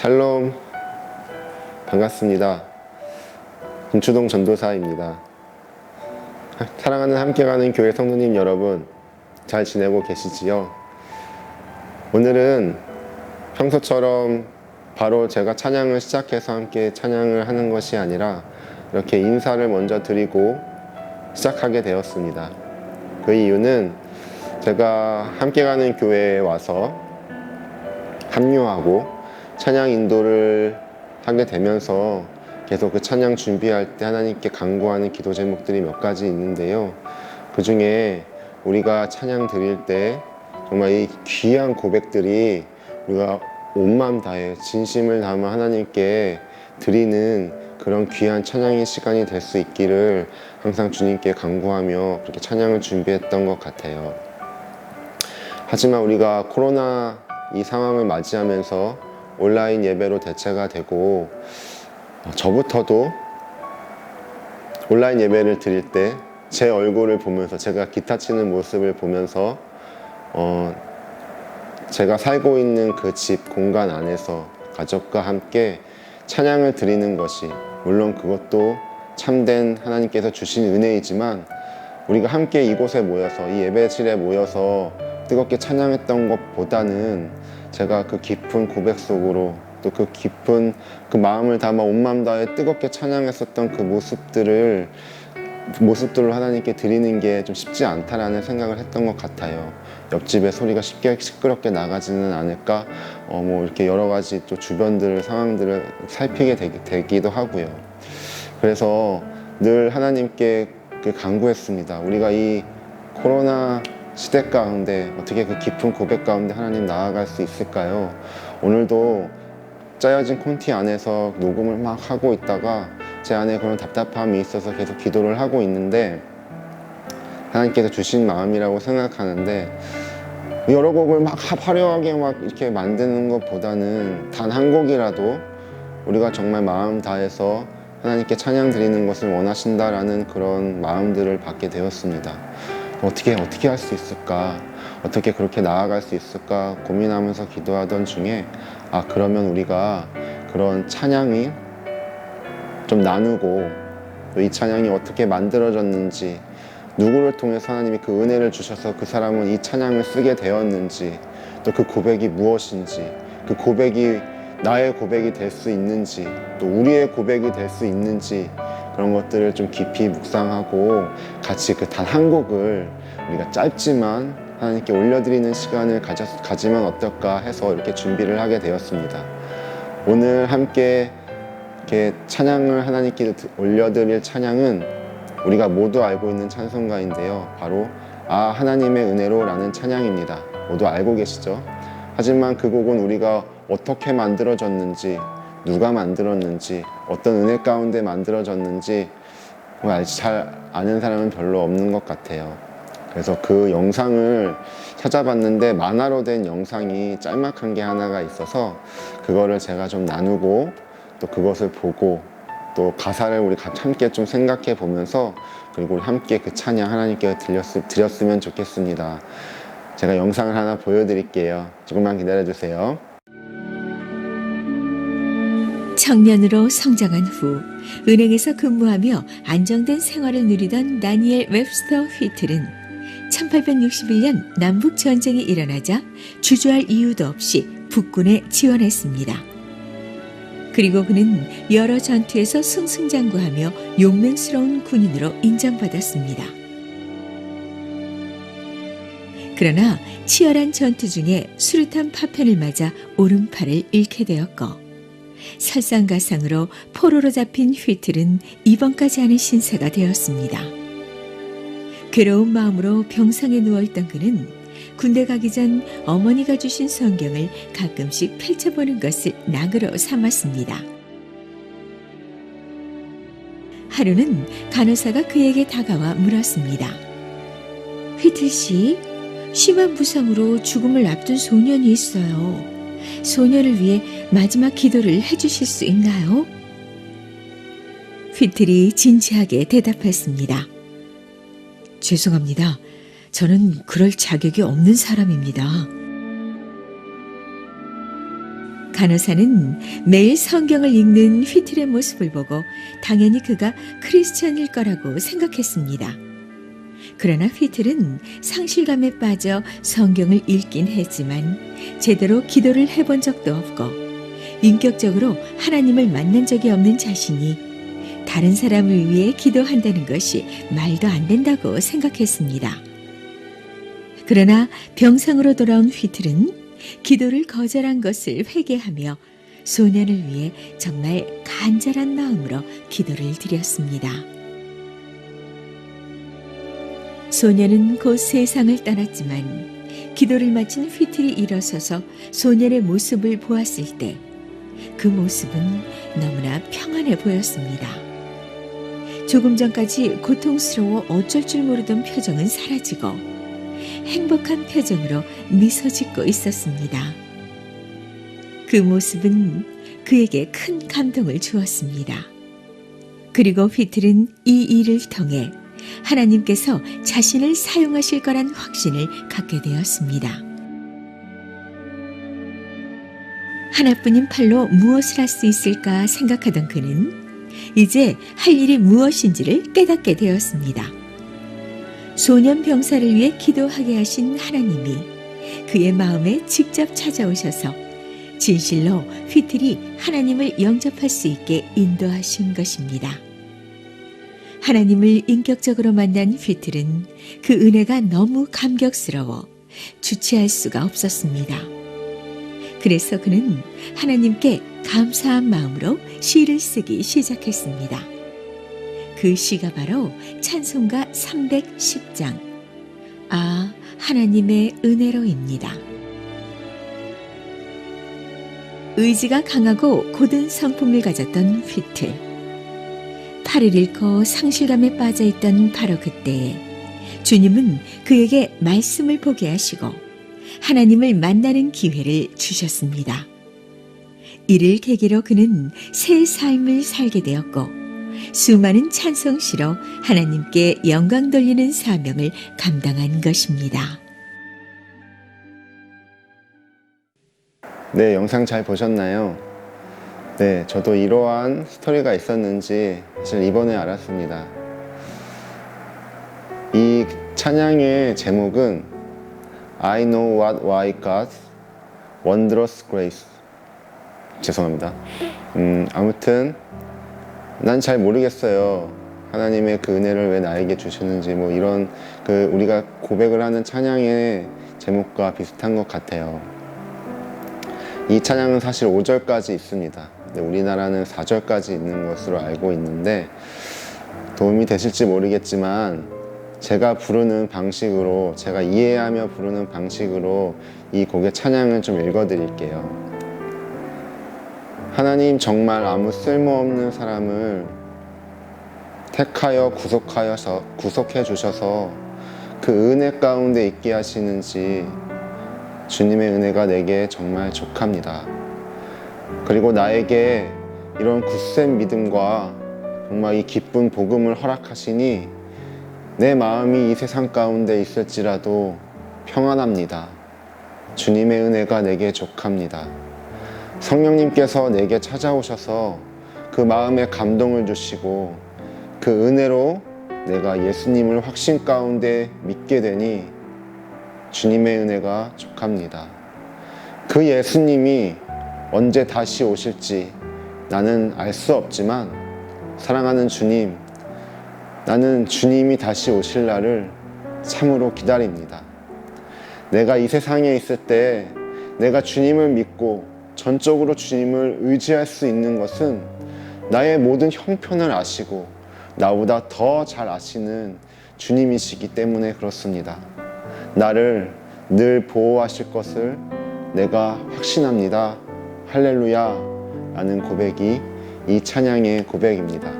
샬롬, 반갑습니다. 금추동 전도사입니다. 사랑하는 함께 가는 교회 성도님 여러분, 잘 지내고 계시지요? 오늘은 평소처럼 바로 제가 찬양을 시작해서 함께 찬양을 하는 것이 아니라 이렇게 인사를 먼저 드리고 시작하게 되었습니다. 그 이유는 제가 함께 가는 교회에 와서 합류하고 찬양 인도를 하게 되면서 계속 그 찬양 준비할 때 하나님께 간구하는 기도 제목들이 몇 가지 있는데요. 그 중에 우리가 찬양 드릴 때 정말 이 귀한 고백들이 우리가 온 마음 다해 진심을 담아 하나님께 드리는 그런 귀한 찬양의 시간이 될 수 있기를 항상 주님께 간구하며 그렇게 찬양을 준비했던 것 같아요. 하지만 우리가 코로나 이 상황을 맞이하면서 온라인 예배로 대체가 되고, 저부터도 온라인 예배를 드릴 때 제 얼굴을 보면서, 제가 기타 치는 모습을 보면서 제가 살고 있는 그 집 공간 안에서 가족과 함께 찬양을 드리는 것이, 물론 그것도 참된 하나님께서 주신 은혜이지만, 우리가 함께 이곳에 모여서, 이 예배실에 모여서 뜨겁게 찬양했던 것보다는 제가 그 깊은 고백 속으로, 또 그 깊은 그 마음을 담아 온 마음 다해 뜨겁게 찬양했었던 그 모습들을 하나님께 드리는 게 좀 쉽지 않다라는 생각을 했던 것 같아요. 옆집의 소리가 쉽게 시끄럽게 나가지는 않을까, 이렇게 여러 가지 또 주변들 상황들을 살피게 되기도 하고요. 그래서 늘 하나님께 간구했습니다. 우리가 이 코로나 시대 가운데 어떻게 그 깊은 고백 가운데 하나님 나아갈 수 있을까요? 오늘도 짜여진 콘티 안에서 녹음을 막 하고 있다가 제 안에 그런 답답함이 있어서 계속 기도를 하고 있는데, 하나님께서 주신 마음이라고 생각하는데, 여러 곡을 막 화려하게 막 이렇게 만드는 것보다는 단 한 곡이라도 우리가 정말 마음 다해서 하나님께 찬양 드리는 것을 원하신다라는 그런 마음들을 받게 되었습니다. 어떻게 할 수 있을까? 어떻게 그렇게 나아갈 수 있을까? 고민하면서 기도하던 중에, 그러면 우리가 그런 찬양이 좀 나누고, 또 이 찬양이 어떻게 만들어졌는지, 누구를 통해서 하나님이 그 은혜를 주셔서 그 사람은 이 찬양을 쓰게 되었는지, 또 그 고백이 무엇인지, 그 고백이 나의 고백이 될 수 있는지, 또 우리의 고백이 될 수 있는지, 그런 것들을 좀 깊이 묵상하고 같이 그 단 한 곡을 우리가 짧지만 하나님께 올려드리는 시간을 가지면 어떨까 해서 이렇게 준비를 하게 되었습니다. 오늘 함께 이렇게 찬양을 하나님께 올려드릴 찬양은 우리가 모두 알고 있는 찬송가인데요. 바로 하나님의 은혜로 라는 찬양입니다. 모두 알고 계시죠? 하지만 그 곡은 우리가 어떻게 만들어졌는지, 누가 만들었는지, 어떤 은혜 가운데 만들어졌는지 잘 아는 사람은 별로 없는 것 같아요. 그래서 그 영상을 찾아봤는데 만화로 된 영상이 짤막한 게 하나가 있어서 그거를 제가 좀 나누고, 또 그것을 보고, 또 가사를 우리 함께 좀 생각해 보면서, 그리고 우리 함께 그 찬양 하나님께 드렸으면 좋겠습니다. 제가 영상을 하나 보여드릴게요. 조금만 기다려주세요. 청년으로 성장한 후 은행에서 근무하며 안정된 생활을 누리던 다니엘 웹스터 휘틀은 1861년 남북전쟁이 일어나자 주저할 이유도 없이 북군에 지원했습니다. 그리고 그는 여러 전투에서 승승장구하며 용맹스러운 군인으로 인정받았습니다. 그러나 치열한 전투 중에 수류탄 파편을 맞아 오른팔을 잃게 되었고, 설상가상으로 포로로 잡힌 휘틀은 입원까지 하는 신세가 되었습니다. 괴로운 마음으로 병상에 누워있던 그는 군대 가기 전 어머니가 주신 성경을 가끔씩 펼쳐보는 것을 낙으로 삼았습니다. 하루는 간호사가 그에게 다가와 물었습니다. 휘틀 씨, 심한 부상으로 죽음을 앞둔 소년이 있어요. 소년을 위해 마지막 기도를 해주실 수 있나요? 휘틀이 진지하게 대답했습니다. 죄송합니다. 저는 그럴 자격이 없는 사람입니다. 간호사는 매일 성경을 읽는 휘틀의 모습을 보고 당연히 그가 크리스천일 거라고 생각했습니다. 그러나 휘틀은 상실감에 빠져 성경을 읽긴 했지만 제대로 기도를 해본 적도 없고 인격적으로 하나님을 만난 적이 없는 자신이 다른 사람을 위해 기도한다는 것이 말도 안 된다고 생각했습니다. 그러나 병상으로 돌아온 휘틀은 기도를 거절한 것을 회개하며 소년을 위해 정말 간절한 마음으로 기도를 드렸습니다. 소년은 곧 세상을 떠났지만 기도를 마친 휘틀이 일어서서 소년의 모습을 보았을 때 그 모습은 너무나 평안해 보였습니다. 조금 전까지 고통스러워 어쩔 줄 모르던 표정은 사라지고 행복한 표정으로 미소 짓고 있었습니다. 그 모습은 그에게 큰 감동을 주었습니다. 그리고 휘틀은 이 일을 통해 하나님께서 자신을 사용하실 거란 확신을 갖게 되었습니다. 하나뿐인 팔로 무엇을 할 수 있을까 생각하던 그는 이제 할 일이 무엇인지를 깨닫게 되었습니다. 소년 병사를 위해 기도하게 하신 하나님이 그의 마음에 직접 찾아오셔서 진실로 휘틀이 하나님을 영접할 수 있게 인도하신 것입니다. 하나님을 인격적으로 만난 휘틀은 그 은혜가 너무 감격스러워 주체할 수가 없었습니다. 그래서 그는 하나님께 감사한 마음으로 시를 쓰기 시작했습니다. 그 시가 바로 찬송가 310장 아 하나님의 은혜로입니다. 의지가 강하고 고든 성품을 가졌던 휘틀. 팔을 잃고 상실감에 빠져있던 바로 그때에 주님은 그에게 말씀을 보게 하시고 하나님을 만나는 기회를 주셨습니다. 이를 계기로 그는 새 삶을 살게 되었고 수많은 찬송시로 하나님께 영광 돌리는 사명을 감당한 것입니다. 네, 영상 잘 보셨나요? 네, 저도 이러한 스토리가 있었는지 사실 이번에 알았습니다. 이 찬양의 제목은 I know what why God's wondrous grace. 죄송합니다. 아무튼 난 잘 모르겠어요. 하나님의 그 은혜를 왜 나에게 주시는지 뭐 이런 그 우리가 고백을 하는 찬양의 제목과 비슷한 것 같아요. 이 찬양은 사실 5절까지 있습니다. 우리나라는 4절까지 있는 것으로 알고 있는데 도움이 되실지 모르겠지만 제가 부르는 방식으로 제가 이해하며 부르는 방식으로 이 곡의 찬양을 좀 읽어드릴게요. 하나님 정말 아무 쓸모없는 사람을 택하여 구속해 주셔서 그 은혜 가운데 있게 하시는지 주님의 은혜가 내게 정말 족합니다. 그리고 나에게 이런 굳센 믿음과 정말 이 기쁜 복음을 허락하시니 내 마음이 이 세상 가운데 있을지라도 평안합니다. 주님의 은혜가 내게 족합니다. 성령님께서 내게 찾아오셔서 그 마음에 감동을 주시고 그 은혜로 내가 예수님을 확신 가운데 믿게 되니 주님의 은혜가 족합니다. 그 예수님이 언제 다시 오실지 나는 알 수 없지만 사랑하는 주님, 나는 주님이 다시 오실 날을 참으로 기다립니다. 내가 이 세상에 있을 때 내가 주님을 믿고 전적으로 주님을 의지할 수 있는 것은 나의 모든 형편을 아시고 나보다 더 잘 아시는 주님이시기 때문에 그렇습니다. 나를 늘 보호하실 것을 내가 확신합니다. 할렐루야 라는 고백이 이 찬양의 고백입니다.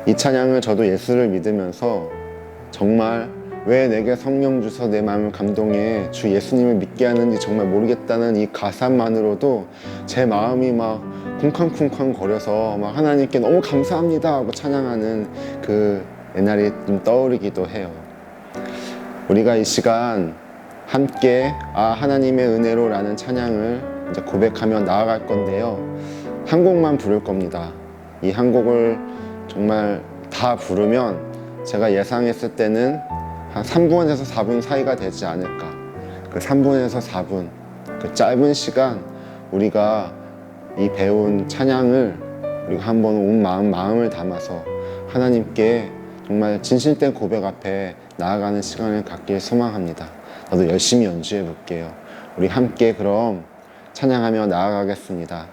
이 찬양을 저도 예수를 믿으면서 정말 왜 내게 성령 주셔서 내 마음을 감동해 주 예수님을 믿게 하는지 정말 모르겠다는 이 가사만으로도 제 마음이 막 쿵쾅쿵쾅 거려서 막 하나님께 너무 감사합니다 하고 찬양하는 그 옛날이 좀 떠오르기도 해요. 우리가 이 시간 함께 하나님의 은혜로라는 찬양을 이제 고백하며 나아갈 건데요. 한 곡만 부를 겁니다. 이 한 곡을 정말 다 부르면 제가 예상했을 때는 한 3분에서 4분 사이가 되지 않을까. 그 3분에서 4분, 그 짧은 시간 우리가 이 배운 찬양을 우리가 한번 온 마음을 담아서 하나님께 정말 진실된 고백 앞에 나아가는 시간을 갖길 소망합니다. 나도 열심히 연주해 볼게요. 우리 함께 그럼 찬양하며 나아가겠습니다.